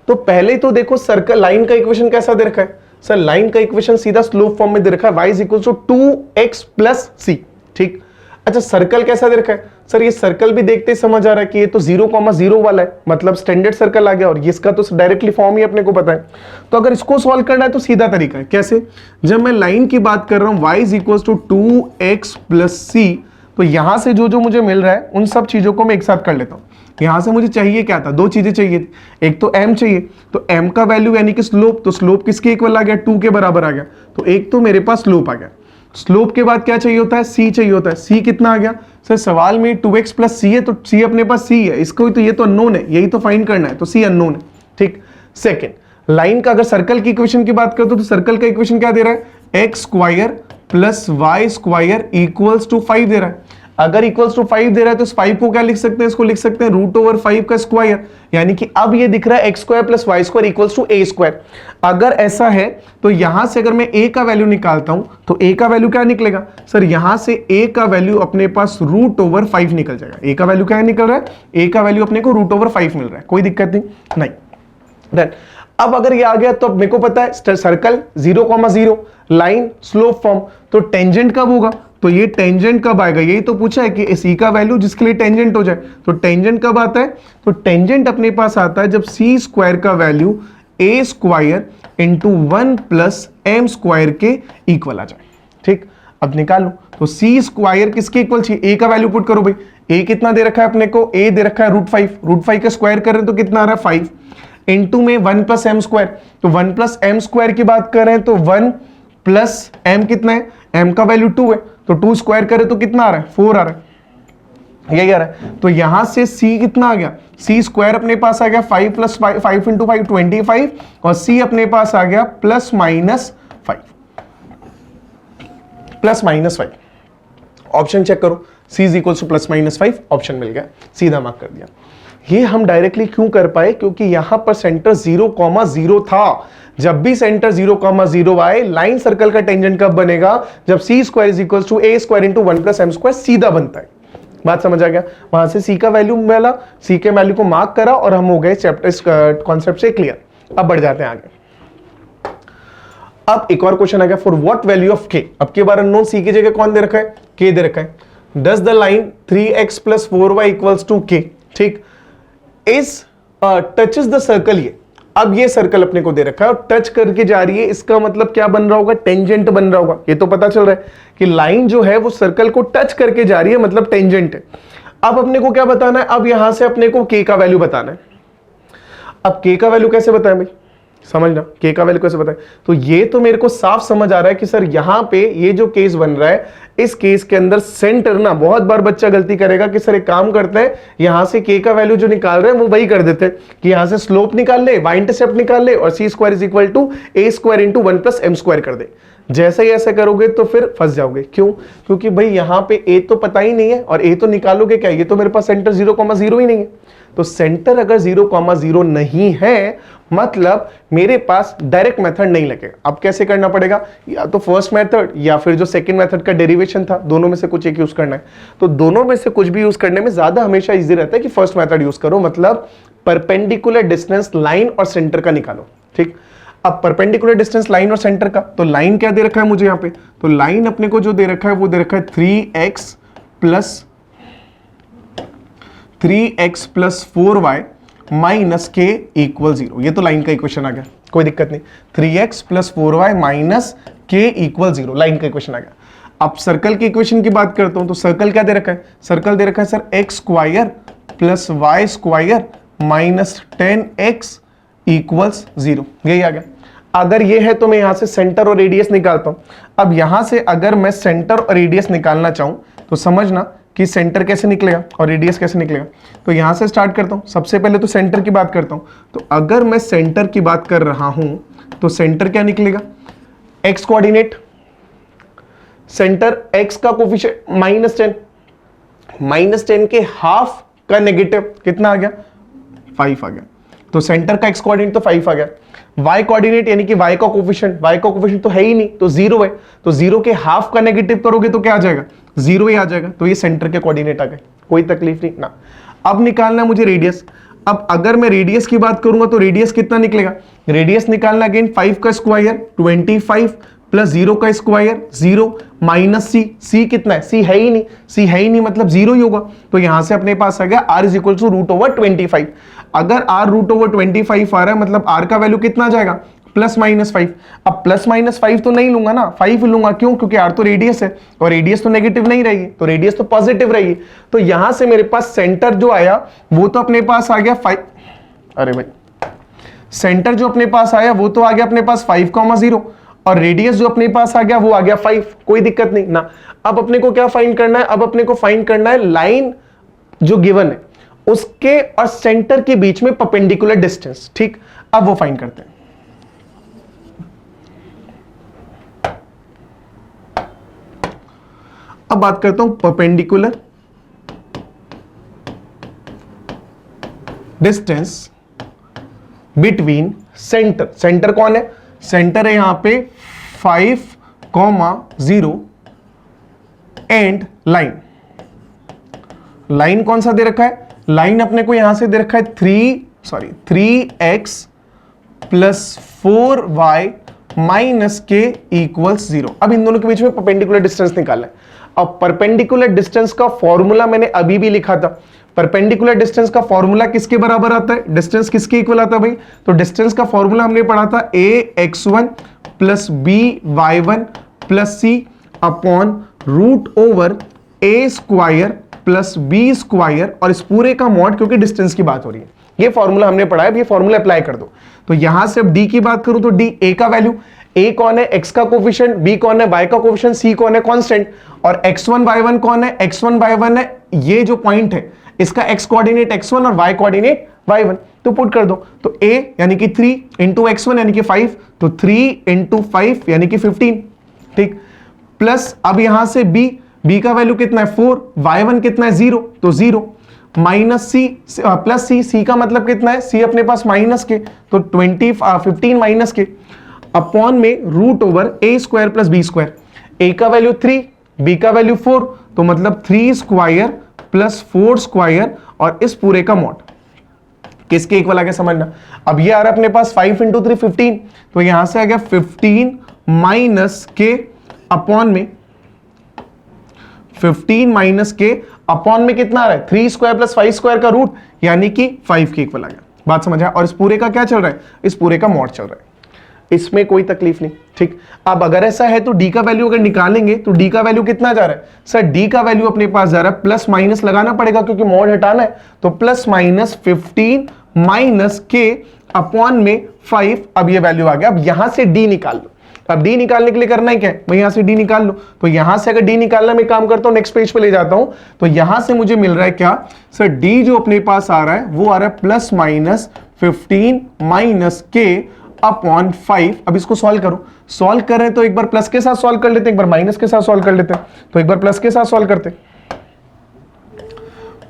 तो पहले तो देखो सर्कल लाइन का इक्वेशन कैसा दे रखा है। सर लाइन का इक्वेशन सीधा स्लोप फॉर्म में दे रखा है, y is equal to 2x plus c, ठीक। अच्छा सर्कल कैसा दे रखा है। सर ये सर्कल भी देखते ही समझ आ रहा है कि ये तो 0,0 वाला है, मतलब स्टैंडर्ड सर्कल आ गया, और इसका तो डायरेक्टली फॉर्म ही अपने को पता है। तो अगर इसको सॉल्व करना है तो सीधा तरीका है, कैसे। जब मैं लाइन की बात कर रहा हूं y is equal to 2x plus c, तो यहां से जो जो मुझे मिल रहा है उन सब चीजों को मैं एक साथ कर लेता हूं। यहां से मुझे चाहिए क्या था, दो चीजें चाहिए थी, एक तो m चाहिए, तो m का वैल्यू यानी कि स्लोप, तो स्लोप किसके इक्वल आ गया, 2 के बराबर आ गया, तो एक तो मेरे पास स्लोप आ गया। स्लोप के बाद क्या चाहिए होता है, c चाहिए होता है। c कितना आ गया, सर सवाल में 2x प्लस c है तो c अपने पास c है, इसको तो ये तो अननोन है, यही तो फाइंड करना है, तो c अननोन है, ठीक। सेकंड लाइन का अगर सर्कल की इक्वेशन की बात करते तो सर्कल का इक्वेशन क्या दे रहा है, x square plus Y square equals to 5 दे रहा है। अगर इक्वल्स टू 5 दे रहा है तो इस 5 को क्या लिख सकते हैं, इसको लिख सकते हैं √5 का स्क्वायर, यानी कि अब ये दिख रहा है x square plus Y square equals to a square. अगर ऐसा है तो यहां से अगर मैं a का वैल्यू निकालता हूं तो a का वैल्यू क्या निकलेगा, सर यहां से a का वैल्यू अपने पास √5 निकल जाएगा। a का वैल्यू क्या निकल रहा है, a का वैल्यू अपने को √5 मिल रहा है, कोई दिक्कत नहीं। डन। अब अगर ये आ गया तो अब मेरे को पता है सर्कल 0,0 लाइन स्लोप फॉर्म, तो टेंजेंट कब होगा, तो ये टेंजेंट कब आएगा, यही तो पूछा है कि c का वैल्यू जिसके लिए टेंजेंट हो जाए, तो टेंजेंट कब आता है, तो टेंजेंट अपने पास आता है जब c स्क्वायर का value a square into 1 plus m square के इक्वल आ जाए, ठीक। अब निकालो, तो c स्क्वायर किसके इक्वल चाहिए, a का वैल्यू पुट करो भाई। a कितना दे रखा है अपने को, a दे रखा है √5 का स्क्वायर कर रहे हैं तो कितना आ रहा है 5, इंटू में 1 प्लस एम स्क्वायर, तो 1 प्लस एम स्क्वायर की बात कर रहे हैं तो 1 प्लस m कितना है, m का वैल्यू 2 है, तो 2 स्क्वायर करें तो कितना आ रहा है, 4 आ रहा है, यही आ रहा है। तो यहां से c कितना आ गया, c स्क्वायर अपने पास आ गया 5 प्लस 5 इंटू 5 25, और c अपने पास आ गया प्लस माइनस 5। ऑप्शन चेक करो, c is equal to plus minus 5, option मिल गया, सीधा मार्क कर दिया। ये हम डायरेक्टली क्यों कर पाए, क्योंकि यहां पर सेंटर 0,0 था। जब भी सेंटर 0,0 आए, लाइन सर्कल का टेंजेंट कब बनेगा, जब c square is equal to a square into 1 plus m square सीधा बनता है। बात समझ आ गया। वहां से c का वैल्यू मिला, c के वैल्यू को मार्क करा और हम हो गए चैप्टर कॉन्सेप्ट से क्लियर। अब बढ़ जाते हैं आगे। अब एक और क्वेश्चन आ गया, for what value of k। अब के बार अननोन c की जगह कौन दे रखा है, k दे रखा है। Does the line 3x plus 4y equals to k, ठीक, इज टचेस द सर्कल। ये अब ये सर्कल अपने को दे रखा है और टच करके जा रही है, इसका मतलब क्या बन रहा होगा, टेंजेंट बन रहा होगा। ये तो पता चल रहा है कि लाइन जो है वो सर्कल को टच करके जा रही है, मतलब टेंजेंट है। अब अपने को क्या बताना है, अब यहां से अपने को k का वैल्यू बताना है। अब k का वैल्यू कैसे बताएं भाई, समझना, k का वैल्यू कैसे बताएं। तो ये तो मेरे को साफ समझ आ रहा है कि सर यहां पे ये जो केस बन रहा है, इस केस के अंदर सेंटर ना, बहुत बार बच्चा गलती करेगा कि सर एक काम करते हैं, यहां से k का वैल्यू जो निकाल रहे हैं वो वही कर देते हैं कि यहां से स्लोप निकाल ले, y इंटरसेप्ट निकाल ले और c square is equal to a square into 1 plus m square कर दे। जैसे ही ऐसे करोगे तो फिर फंस जाओगे। क्यों? क्योंकि भाई यहाँ पे ए तो पता ही नहीं है और ए तो निकालोगे क्या, ये तो मेरे पास सेंटर 0,0 ही नहीं है। तो सेंटर अगर 0,0 नहीं है मतलब मेरे पास डायरेक्ट मेथड नहीं लगेगा। अब कैसे करना पड़ेगा, या तो फर्स्ट मेथड या फिर जो सेकंड मेथड का डेरिवेशन था, दोनों में से कुछ एक यूज करना है। तो दोनों में से कुछ भी यूज करने में ज्यादा हमेशा इजी रहता है कि फर्स्ट मेथड यूज करो, मतलब परपेंडिकुलर डिस्टेंस लाइन और सेंटर का निकालो। ठीक, अब परपेंडिकुलर डिस्टेंस लाइन और सेंटर का, तो लाइन क्या दे रखा है मुझे यहाँ पे, तो लाइन अपने को जो दे रखा है वो दे रखा है 3x प्लस 4y माइनस के इक्वल 0। ये तो लाइन का इक्वेशन आ गया, कोई दिक्कत नहीं। 3x प्लस 4y माइनस के इक्वल 0 लाइन का इक्वेशन आ गया। अब सर्कल की इक्वेशन की बात करता हूं, तो सर्कल क्या दे रखा है, सर्कल दे रखा है sir x square plus y square minus 10x equals 0, यही आ गया। अगर ये है तो मैं यहां से सेंटर और रेडियस निकालता हूं। अब यहां से अगर मैं सेंटर और रेडियस निकालना चाहूं तो समझना कि सेंटर कैसे निकलेगा और रेडियस कैसे निकलेगा। तो यहां से स्टार्ट करता हूं, सबसे पहले तो सेंटर की बात करता हूं। तो अगर मैं सेंटर की बात कर रहा हूं तो सेंटर क्या निकलेगा, x कोऑर्डिनेट, सेंटर x का कोफिशिएंट -10 के हाफ का नेगेटिव कितना आ गया, 5 आ गया। तो सेंटर का x कोऑर्डिनेट तो 5 आ गया। y कोऑर्डिनेट यानी कि y का कोफिशिएंट तो है ही नहीं, तो 0 है। तो 0 के हाफ का नेगेटिव करोगे तो क्या आ जाएगा, 0 ही आ जाएगा। तो ये सेंटर के कोऑर्डिनेट आ गए, कोई तकलीफ नहीं ना। अब निकालना है मुझे रेडियस। अब अगर मैं रेडियस की बात करूंगा तो रेडियस कितना निकलेगा, रेडियस निकालना अगेन 5 का स्क्वायर 25 प्लस 0 का स्क्वायर 0 माइनस c कितना है, c है ही नहीं, मतलब 0 ही होगा। तो यहां से अपने पास आ गया r इज इक्वल टू √25। अगर r √25 आ रहा है मतलब r का वैल्यू कितना आ जाएगा, +-5। अब +-5 तो नहीं लूंगा ना, 5 लूंगा। क्यों? क्योंकि r तो रेडियस है और रेडियस तो नेगेटिव नहीं रहेगी, तो रेडियस तो पॉजिटिव रहेगी। तो यहां से मेरे पास सेंटर जो आया वो तो अपने पास आ गया 5, अरे भाई सेंटर जो अपने पास आया वो तो आ गया अपने पास 5,0 और रेडियस जो अपने पास आ गया वो आ गया 5, कोई दिक्कत नहीं ना। अब अपने को क्या फाइंड करना है, अब अपने को फाइंड करना है लाइन जो गिवन है उसके और सेंटर के बीच में परपेंडिकुलर डिस्टेंस। ठीक, अब वो फाइंड करते हैं। अब बात करता हूं perpendicular distance between centre, centre कौन है, सेंटर है यहां पे 5,0 एंड लाइन, लाइन कौन सा दे रखा है, लाइन अपने को यहां से दे रखा है 3x प्लस 4y माइनस के इक्वल्स 0। अब इन दोनों के बीच में परपेंडिकुलर डिस्टेंस निकालना है। अब परपेंडिकुलर डिस्टेंस का फॉर्मूला मैंने अभी भी लिखा था। परपेंडिकुलर डिस्टेंस का फॉर्मूला किसके बराबर आता है, डिस्टेंस किसके इक्वल आता है भाई, तो डिस्टेंस का फॉर्मूला हमने पढ़ा था ax1 plus by1 plus c upon √a square plus b square और इस पूरे का मॉड, क्योंकि डिस्टेंस की बात हो रही है। ये फॉर्मूला हमने पढ़ा है, ये फॉर्मूला अप्लाई कर दो। तो यहां से अब डी की बात करूं तो डी ए का वैल्यू, ए कौन है, एक्स का कोफिशिएंट, बी कौन है, वाई का कोफिशिएंट, सी कौन है, कांस्टेंट, और x1 y1 कौन है, x1 y1 है ये जो पॉइंट है इसका x कोऑर्डिनेट x1 और y कोऑर्डिनेट y1, तो पुट कर दो। तो a यानी कि 3 इंटू x1 यानी कि 5, तो 3 इंटू 5 यानी कि 15। ठीक, प्लस अब यहां से b का वैल्यू कितना है 4, y1 कितना है 0, तो 0 माइनस c प्लस c का मतलब कितना है, c अपने पास माइनस के, तो 15 माइनस के अपॉन में √a² plus b square. a का वैल्यू 3, b का वैल्यू 4, तो मतलब 3 स्क्वायर प्लस 4 स्क्वायर और इस पूरे का मॉड किसके इक्वल आ गया समझना। अब ये आ रहा है अपने पास 5 इंटू 3 15, तो यहां से आ गया 15 माइनस के अपॉन में 15 माइनस के अपॉन में कितना आ रहा है 3 स्क्वायर प्लस 5 स्क्वायर का रूट यानी कि 5 के इक्वल आ गया। बात समझ आया। और इस पूरे का क्या चल रहा है, इस पूरे का मॉड चल रहा है, इसमें कोई तकलीफ नहीं। ठीक, अब अगर ऐसा है तो डी का वैल्यू अगर निकालेंगे तो डी का वैल्यू कितना जा रहा है सर, डी का वैल्यू अपने पास जा रहा है प्लस माइनस लगाना पड़ेगा क्योंकि मॉड हटाना है, तो प्लस माइनस 15 माइनस के अपॉन में 5। अब ये वैल्यू आ गया। अब यहां से डी निकाल लो। अब डी निकालने के लिए करना है क्या है, मैं यहां से डी निकाल लो। तो यहां से अगर डी निकालना मैं काम करता हूं, नेक्स्ट पेज पे ले जाता हूं, तो यहां से मुझे मिल रहा है क्या सर, डी जो अपने पास आ रहा है वो आ रहा है प्लस माइनस 15 माइनस के अपॉन 5। अब इसको सॉल्व करो, सॉल्व करें तो एक बार प्लस के साथ सॉल्व कर लेते हैं, एक बार माइनस के साथ सॉल्व कर लेते हैं। तो एक बार प्लस के साथ सॉल्व करते हैं,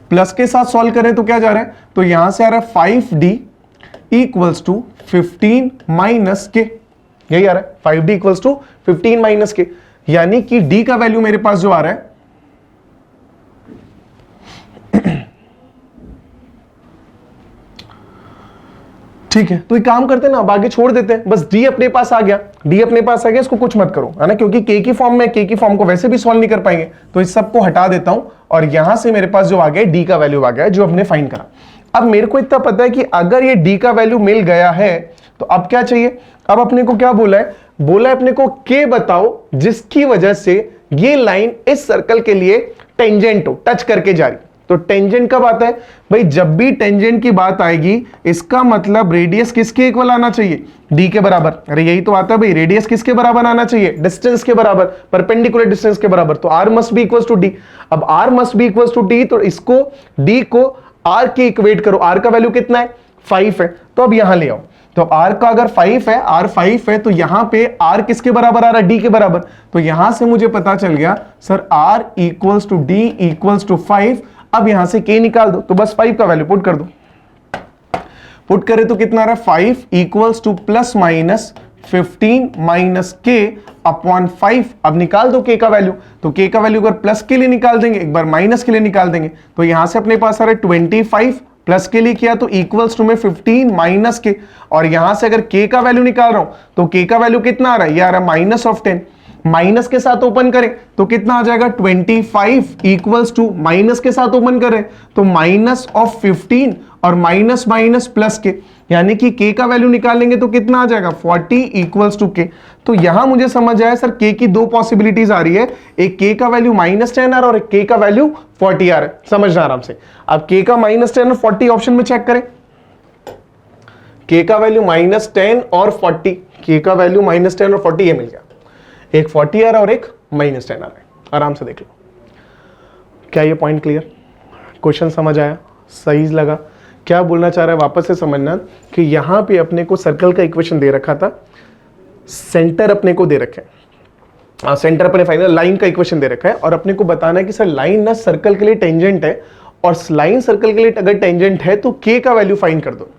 प्लस के साथ सॉल्व करें तो क्या जा रहा है, तो यहां से आ रहा है 5d इक्वल्स टू 15 माइनस के, यही आ रहा है 5d इक्वल्स टू 15 माइनस के, यानी कि d का वैल्यू मेरे पास जो आ रहा है ठीक है। तो एक काम करते हैं ना, अब आगे छोड़ देते हैं, बस d अपने पास आ गया, d अपने पास आ गया, इसको कुछ मत करो, है ना, क्योंकि k की फॉर्म में, k की फॉर्म को वैसे भी सॉल्व नहीं कर पाएंगे, तो इस सब को हटा देता हूं और यहां से मेरे पास जो आ गया d का वैल्यू आ गया जो हमने फाइंड करा। अब मेरे को इतना पता है कि अगर ये d का वैल्यू मिल गया है तो अब क्या चाहिए, अब अपने को क्या बोला है, बोला है अपने को k बताओ जिसकी वजह से ये लाइन इस सर्कल के लिए टेंजेंट हो, टच करके जा रही। तो टेंजेंट कब आता है भाई, जब भी टेंजेंट की बात आएगी इसका मतलब रेडियस किसके इक्वल आना चाहिए, d के बराबर। अरे यही तो आता है भाई, रेडियस किसके बराबर आना चाहिए, डिस्टेंस के बराबर, परपेंडिकुलर डिस्टेंस के बराबर। तो r must be equals to d। अब r must be equals to d, तो इसको d को r के इक्वेट करो, r का वैल्यू कितना है 5 है, तो अब यहां ले आओ। तो r का अगर 5 है, r 5 है, तो यहां पे r किसके बराबर आ रहा है, d के बराबर। तो यहां से मुझे पता चल गया sir r equals to d equals to 5। अब यहां से k निकाल दो, तो बस 5 का वैल्यू पुट कर दो, पुट करें तो कितना आ रहा है 5 equals to plus minus 15 minus k upon 5। अब निकाल दो k का वैल्यू, तो k का वैल्यू अगर प्लस के लिए निकाल देंगे, एक बार माइनस के लिए निकाल देंगे, तो यहां से अपने पास आ रहा है 25, प्लस के लिए किया तो इक्वल्स टू में 15 माइनस के, और यहां से अगर k का वैल्यू निकाल रहा हूं तो k का वैल्यू कितना आ रहा है, ये आ रहा है माइनस ऑफ 10। माइनस के साथ ओपन करें तो कितना आ जाएगा 25 इक्वल्स टू, माइनस के साथ ओपन करें तो माइनस ऑफ 15 और माइनस माइनस प्लस के, यानी कि k का वैल्यू निकालेंगे तो कितना आ जाएगा 40 इक्वल्स टू k। तो यहां मुझे समझ आया सर k की दो पॉसिबिलिटीज आ रही है, एक k का वैल्यू -10 आ रहा है और एक k का वैल्यू 40 आ रहा है, समझना आराम से। अब k का -10 और 40 ऑप्शन में चेक करें, k का वैल्यू -10 और 40, k का वैल्यू -10 और 40 ये मिल गया, एक 40 आ रहा है और एक -10 आ रहा है, आराम से देख लो। क्या ये पॉइंट क्लियर, क्वेश्चन समझ आया, सही लगा, क्या बोलना चाह रहा है वापस से समझना कि यहां पे अपने को सर्कल का इक्वेशन दे रखा था, सेंटर अपने को दे रखे हैं, सेंटर अपने फाइनल लाइन का इक्वेशन दे रखा है, और अपने को बताना है कि सर लाइन ना सर्कल के लिए टेंजेंट है, और लाइन सर्कल के लिए अगर टेंजेंट है तो k का वैल्यू फाइंड कर दो।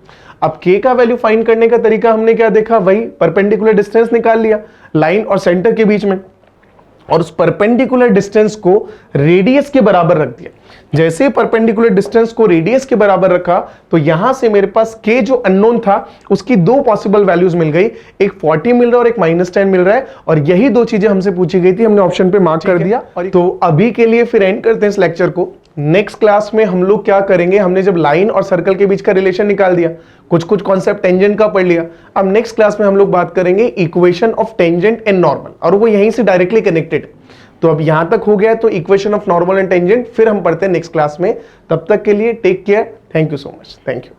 अब k का वैल्यू फाइंड करने का तरीका हमने क्या देखा, वही परपेंडिकुलर डिस्टेंस निकाल लिया लाइन और सेंटर के बीच में, और उस परपेंडिकुलर डिस्टेंस को रेडियस के बराबर रख दिया। जैसे परपेंडिकुलर डिस्टेंस को रेडियस के बराबर रखा तो यहां से मेरे पास k जो अननोन था उसकी दो पॉसिबल वैल्यूज मिल गई, एक 40 मिल रहा है और एक -10 मिल रहा है, और यही दो चीजें हमसे पूछी गई थी, हमने ऑप्शन पे मार्क कर दिया। तो अभी के लिए फिर एंड करते हैं इस लेक्चर को। नेक्स्ट क्लास में हम लोग क्या करेंगे, हमने जब लाइन और सर्कल के बीच का रिलेशन निकाल दिया, कुछ कुछ कॉन्सेप्ट टेंजेंट का पढ़ लिया, अब नेक्स्ट क्लास में हम लोग बात करेंगे equation of tangent and normal, और वो यहीं से डायरेक्टली कनेक्टेड है। तो अब यहां तक हो गया, तो equation of normal and tangent फिर हम पढ़ते हैं नेक्स्ट क्लास में। तब तक के लिए take care, thank you so much, thank you.